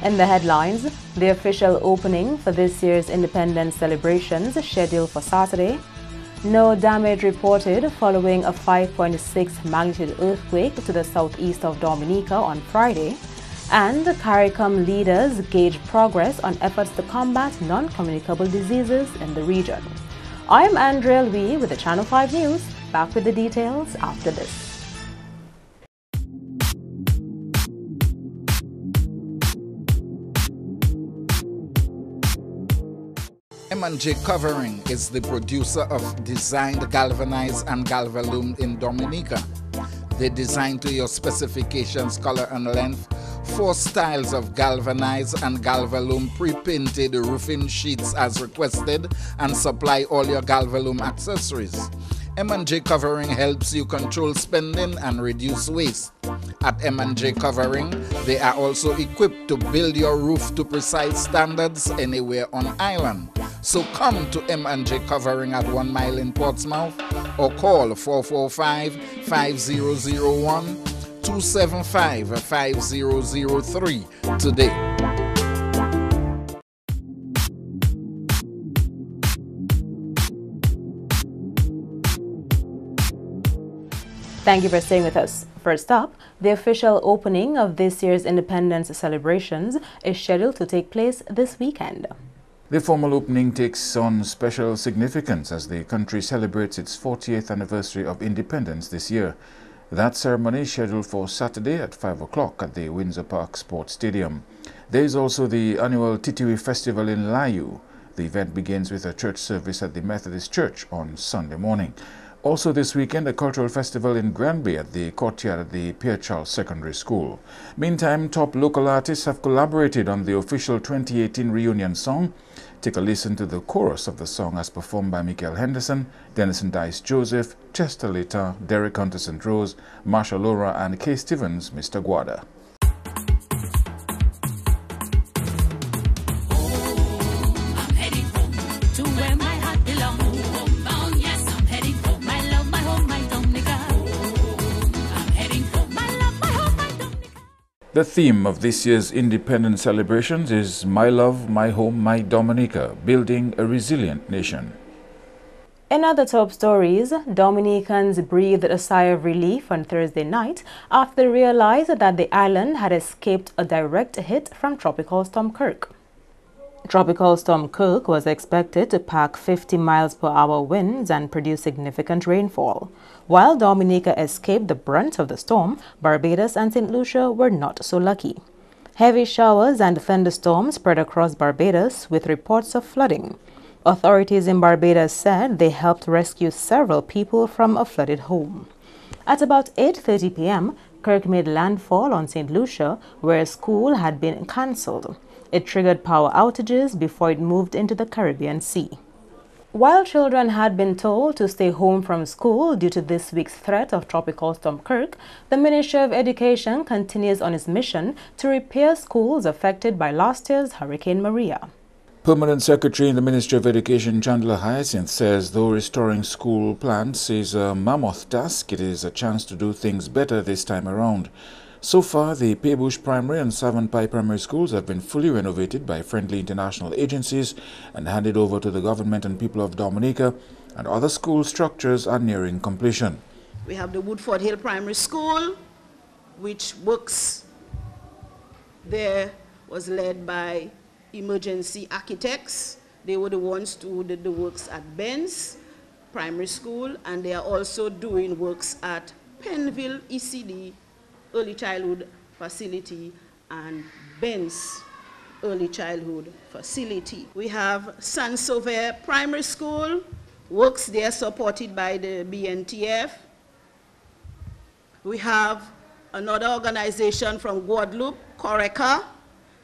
In the headlines, the official opening for this year's Independence celebrations is scheduled for Saturday. No damage reported following a 5.6 magnitude earthquake to the southeast of Dominica on Friday. And CARICOM leaders gauge progress on efforts to combat non-communicable diseases in the region. I am Andrea Lee with the Channel 5 News. Back with the details after this. M&J Covering is the producer of designed galvanized and galvalume in Dominica. They design to your specifications, color and length, 4 styles of galvanized and galvalume pre-painted roofing sheets as requested, and supply all your galvalume accessories. M&J Covering helps you control spending and reduce waste. At M&J Covering, they are also equipped to build your roof to precise standards anywhere on island. So come to M&J Covering at 1 Mile in Portsmouth or call 445-5001-275-5003 today. Thank you for staying with us. First up, the official opening of this year's Independence celebrations is scheduled to take place this weekend. The formal opening takes on special significance as the country celebrates its 40th anniversary of independence this year. That ceremony is scheduled for Saturday at 5 o'clock at the Windsor Park Sports Stadium. There is also the annual Titiwi Festival in Layu. The event begins with a church service at the Methodist Church on Sunday morning. Also this weekend, a cultural festival in Granby at the courtyard at the Pierre Charles Secondary School. Meantime, top local artists have collaborated on the official 2018 reunion song. Take a listen to the chorus of the song as performed by Michael Henderson, Denison Dice Joseph, Chester Lita, Derek Hunter St. Rose, Marsha Laura and Kay Stevens, Mr. Guada. The theme of this year's Independence celebrations is My Love, My Home, My Dominica, building a resilient nation. In other top stories, Dominicans breathed a sigh of relief on Thursday night after they realized that the island had escaped a direct hit from Tropical Storm Kirk. Tropical Storm Kirk was expected to pack 50 miles per hour winds and produce significant rainfall. While Dominica escaped the brunt of the storm, Barbados and St. Lucia were not so lucky. Heavy showers and thunderstorms spread across Barbados with reports of flooding. Authorities in Barbados said they helped rescue several people from a flooded home. At about 8:30 p.m., Kirk made landfall on St. Lucia, where a school had been cancelled. It triggered power outages before it moved into the Caribbean Sea. While children had been told to stay home from school due to this week's threat of Tropical Storm Kirk, the Ministry of Education continues on its mission to repair schools affected by last year's Hurricane Maria. Permanent Secretary in the Ministry of Education, Chandler Hyacinth, says though restoring school plants is a mammoth task, it is a chance to do things better this time around. So far, the Paybush Primary and Savonpai Primary Schools have been fully renovated by friendly international agencies and handed over to the government and people of Dominica, and other school structures are nearing completion. We have the Woodford Hill Primary School, which works there was led by emergency architects. They were the ones who did the works at Ben's Primary School, and they are also doing works at Penville ECD Early Childhood Facility and Ben's Early Childhood Facility. We have San Sauver Primary School, works there supported by the BNTF. We have another organization from Guadeloupe, CORECA.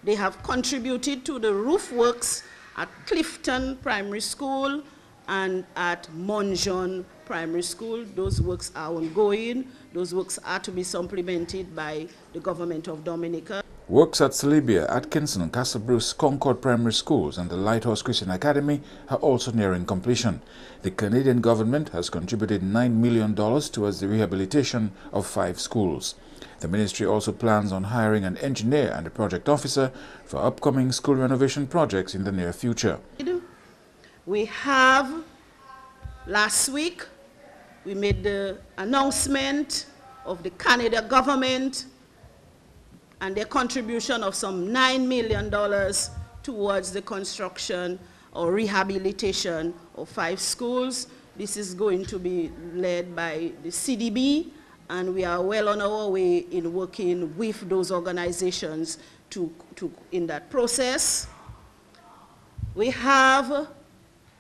They have contributed to the roof works at Clifton Primary School and at Monjon Primary School. Those works are ongoing. Those works are to be supplemented by the government of Dominica. Works at Celebia, Atkinson, Castle Bruce, Concord Primary Schools and the Lighthouse Christian Academy are also nearing completion. The Canadian government has contributed $9 million towards the rehabilitation of 5 schools. The ministry also plans on hiring an engineer and a project officer for upcoming school renovation projects in the near future. We have, last week, we made the announcement of the Canada government and their contribution of some $9 million towards the construction or rehabilitation of 5 schools. This is going to be led by the CDB, and we are well on our way in working with those organizations in that process. We have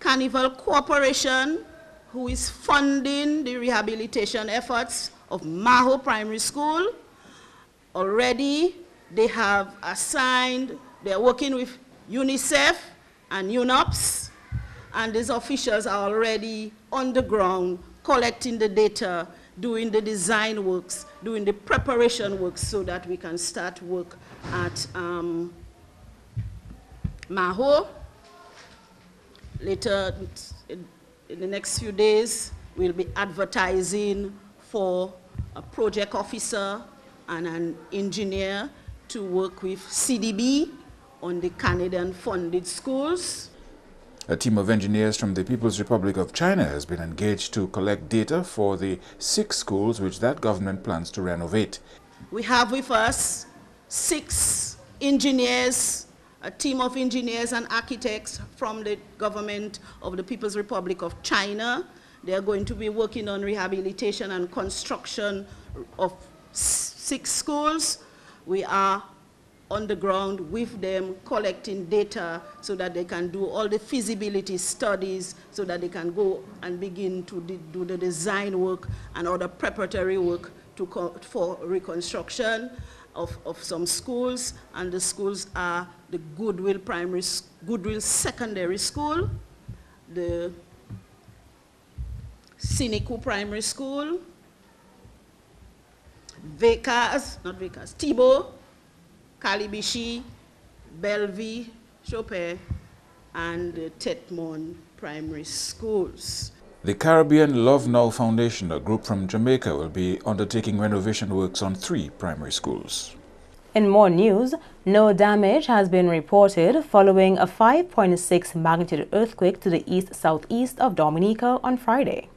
Carnival Corporation, who is funding the rehabilitation efforts of Maho Primary School. Already, they have assigned, they're working with UNICEF and UNOPS, and these officials are already on the ground collecting the data, doing the design works, doing the preparation works so that we can start work at Maho. Later, in the next few days, we'll be advertising for a project officer and an engineer to work with CDB on the Canadian-funded schools. A team of engineers from the People's Republic of China has been engaged to collect data for the 6 schools which that government plans to renovate. We have with us 6 engineers, a team of engineers and architects from the government of the People's Republic of China. They are going to be working on rehabilitation and construction of 6 schools. We are on the ground with them collecting data so that they can do all the feasibility studies, so that they can go and begin to do the design work and other preparatory work for reconstruction of some schools. And the schools are the Goodwill Secondary School, the Siniku Primary School, Thibault, Calibishi, Bellevue, Chopin, and the Tetmon Primary Schools. The Caribbean Love Now Foundation, a group from Jamaica, will be undertaking renovation works on 3 primary schools. In more news, no damage has been reported following a 5.6 magnitude earthquake to the east-southeast of Dominica on Friday.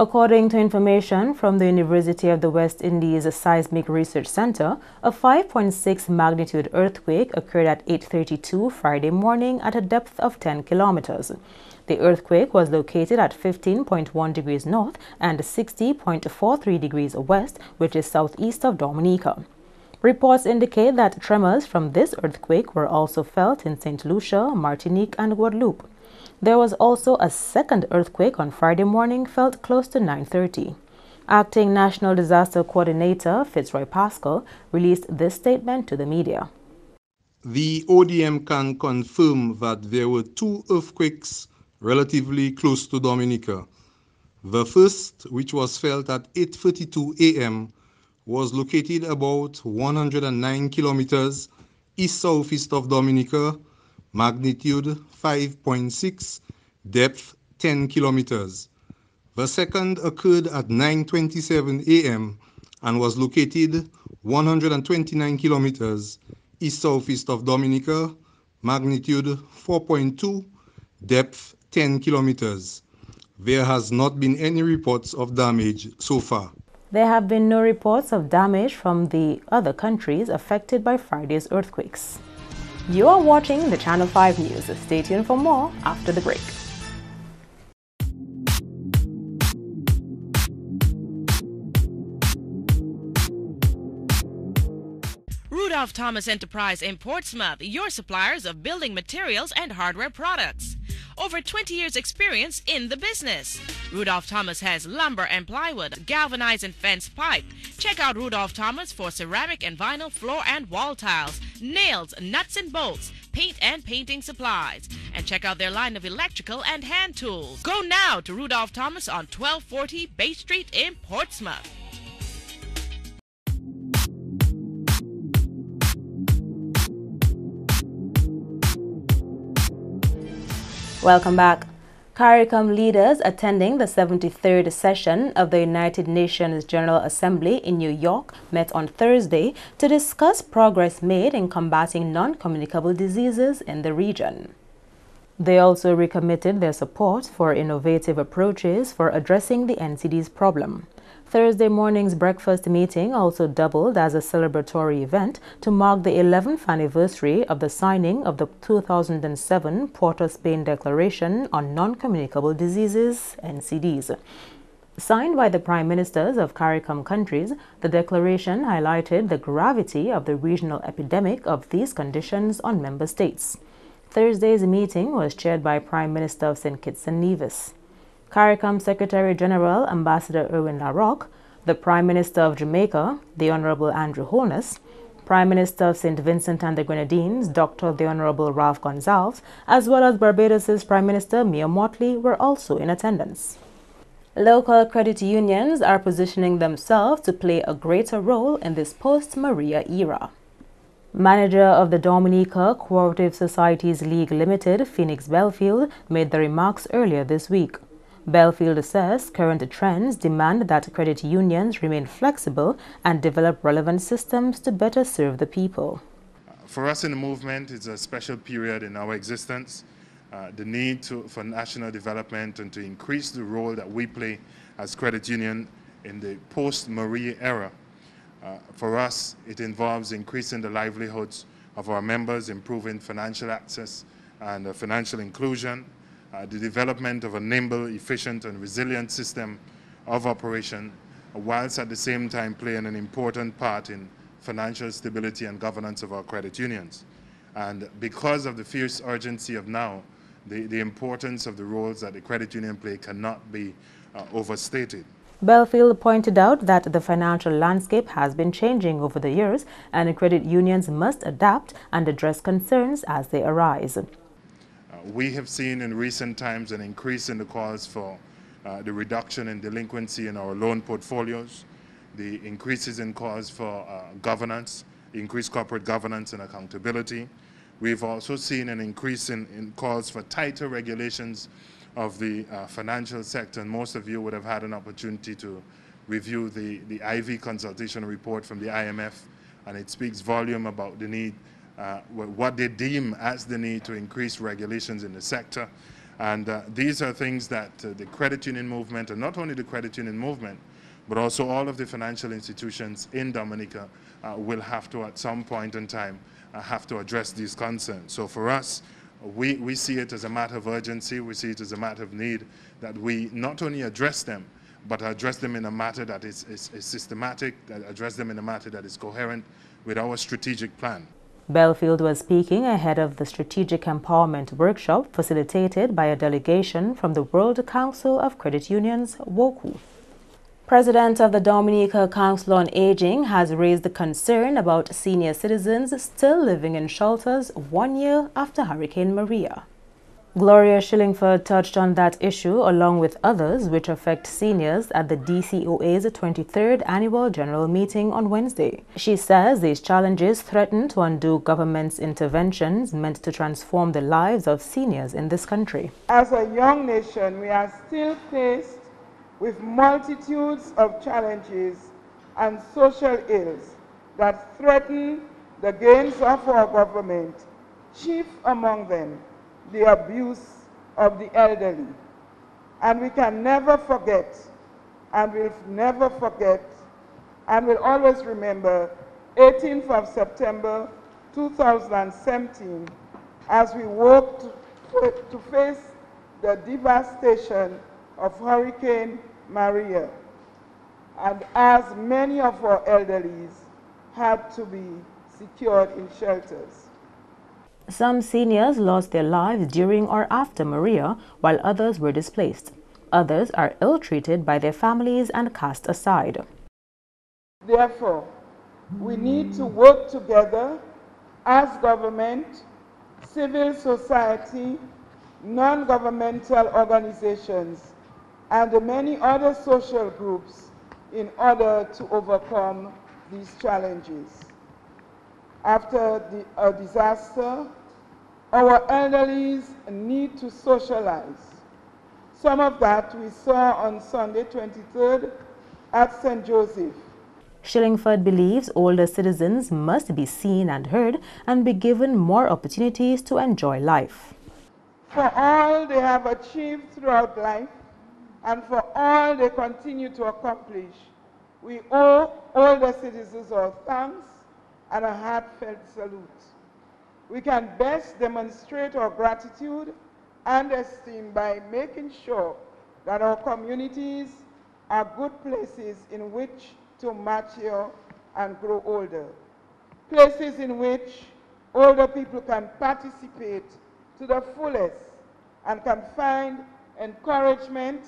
According to information from the University of the West Indies Seismic Research Center, a 5.6 magnitude earthquake occurred at 8:32 Friday morning at a depth of 10 kilometers. The earthquake was located at 15.1 degrees north and 60.43 degrees west, which is southeast of Dominica. Reports indicate that tremors from this earthquake were also felt in St. Lucia, Martinique, and Guadeloupe. There was also a second earthquake on Friday morning felt close to 9:30. Acting National Disaster Coordinator Fitzroy Pascal released this statement to the media. The ODM can confirm that there were 2 earthquakes relatively close to Dominica. The first, which was felt at 8:32 a.m., was located about 109 kilometers east-southeast of Dominica, magnitude 5.6, depth 10 kilometers. The second occurred at 9:27 a.m. and was located 129 kilometers east-southeast of Dominica, magnitude 4.2, depth 10 kilometers. There has not been any reports of damage so far. There have been no reports of damage from the other countries affected by Friday's earthquakes. You are watching the Channel 5 News. Stay tuned for more after the break. Rudolph Thomas Enterprise in Portsmouth, your suppliers of building materials and hardware products. Over 20 years experience in the business. Rudolph Thomas has lumber and plywood, galvanized and fence pipe. Check out Rudolph Thomas for ceramic and vinyl floor and wall tiles, nails, nuts and bolts, paint and painting supplies. And check out their line of electrical and hand tools. Go now to Rudolph Thomas on 1240 Bay Street in Portsmouth. Welcome back. CARICOM leaders attending the 73rd session of the United Nations General Assembly in New York met on Thursday to discuss progress made in combating non-communicable diseases in the region. They also recommitted their support for innovative approaches for addressing the NCD's problem. Thursday morning's breakfast meeting also doubled as a celebratory event to mark the 11th anniversary of the signing of the 2007 Port of Spain Declaration on Non-Communicable Diseases, NCDs. Signed by the prime ministers of CARICOM countries, the declaration highlighted the gravity of the regional epidemic of these conditions on member states. Thursday's meeting was chaired by Prime Minister of St. Kitts and Nevis. CARICOM Secretary General Ambassador Erwin LaRocque, the Prime Minister of Jamaica, the Honorable Andrew Holness, Prime Minister of St. Vincent and the Grenadines, Dr. the Honorable Ralph Gonsalves, as well as Barbados's Prime Minister Mia Mottley were also in attendance. Local credit unions are positioning themselves to play a greater role in this post-Maria era. Manager of the Dominica Cooperative Societies League Limited, Phoenix Belfield, made the remarks earlier this week. Belfield says current trends demand that credit unions remain flexible and develop relevant systems to better serve the people. For us in the movement, it's a special period in our existence. The need for national development and to increase the role that we play as credit union in the post-Maria era. For us, it involves increasing the livelihoods of our members, improving financial access and financial inclusion, the development of a nimble, efficient, and resilient system of operation, whilst at the same time playing an important part in financial stability and governance of our credit unions. And because of the fierce urgency of now, the importance of the roles that the credit union play cannot be overstated. Belfield pointed out that the financial landscape has been changing over the years and credit unions must adapt and address concerns as they arise. We have seen in recent times an increase in the calls for the reduction in delinquency in our loan portfolios, the increases in calls for governance, increased corporate governance and accountability. We've also seen an increase in calls for tighter regulations of the financial sector, and most of you would have had an opportunity to review the IV consultation report from the IMF, and it speaks volume about the need, what they deem as the need to increase regulations in the sector. And these are things that the credit union movement, and not only the credit union movement, but also all of the financial institutions in Dominica will have to, at some point in time, have to address these concerns. So for us, we see it as a matter of urgency, we see it as a matter of need, that we not only address them, but address them in a matter that is systematic, that address them in a matter that is coherent with our strategic plan. Belfield was speaking ahead of the Strategic Empowerment Workshop facilitated by a delegation from the World Council of Credit Unions, WOCU. President of the Dominica Council on Aging has raised the concern about senior citizens still living in shelters 1 year after Hurricane Maria. Gloria Shillingford touched on that issue along with others which affect seniors at the DCOA's 23rd Annual General Meeting on Wednesday. She says these challenges threaten to undo government's interventions meant to transform the lives of seniors in this country. As a young nation, we are still faced with multitudes of challenges and social ills that threaten the gains of our government, chief among them the abuse of the elderly. And we can never forget, and will never forget, and will always remember 18th of September 2017 as we worked to face the devastation of Hurricane Maria, and as many of our elderlies had to be secured in shelters. Some seniors lost their lives during or after Maria, while others were displaced. Others are ill-treated by their families and cast aside. Therefore, we need to work together as government, civil society, non-governmental organizations, and the many other social groups in order to overcome these challenges. After a disaster Our elderlies need to socialize. Some of that we saw on Sunday 23rd at St. Joseph. Shillingford believes older citizens must be seen and heard and be given more opportunities to enjoy life. For all they have achieved throughout life and for all they continue to accomplish, we owe older citizens our thanks and a heartfelt salute. We can best demonstrate our gratitude and esteem by making sure that our communities are good places in which to mature and grow older. Places in which older people can participate to the fullest and can find encouragement,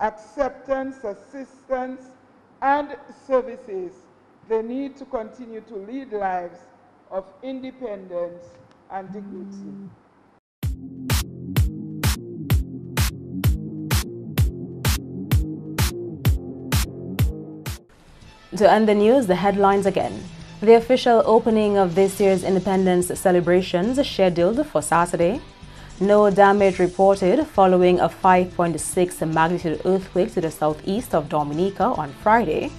acceptance, assistance, and services they need to continue to lead lives of independence and dignity. To end the news, the headlines again. The official opening of this year's Independence celebrations is scheduled for Saturday. No damage reported following a 5.6 magnitude earthquake to the southeast of Dominica on Friday.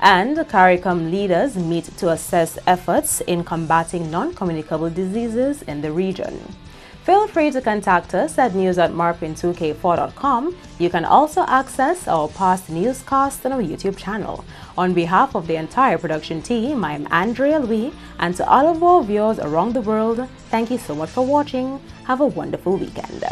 And CARICOM leaders meet to assess efforts in combating non-communicable diseases in the region. Feel free to contact us at news@marpin2k4.com. You can also access our past newscasts on our YouTube channel. On behalf of the entire production team, I'm Andrea Louis, and to all of our viewers around the world, thank you so much for watching. Have a wonderful weekend.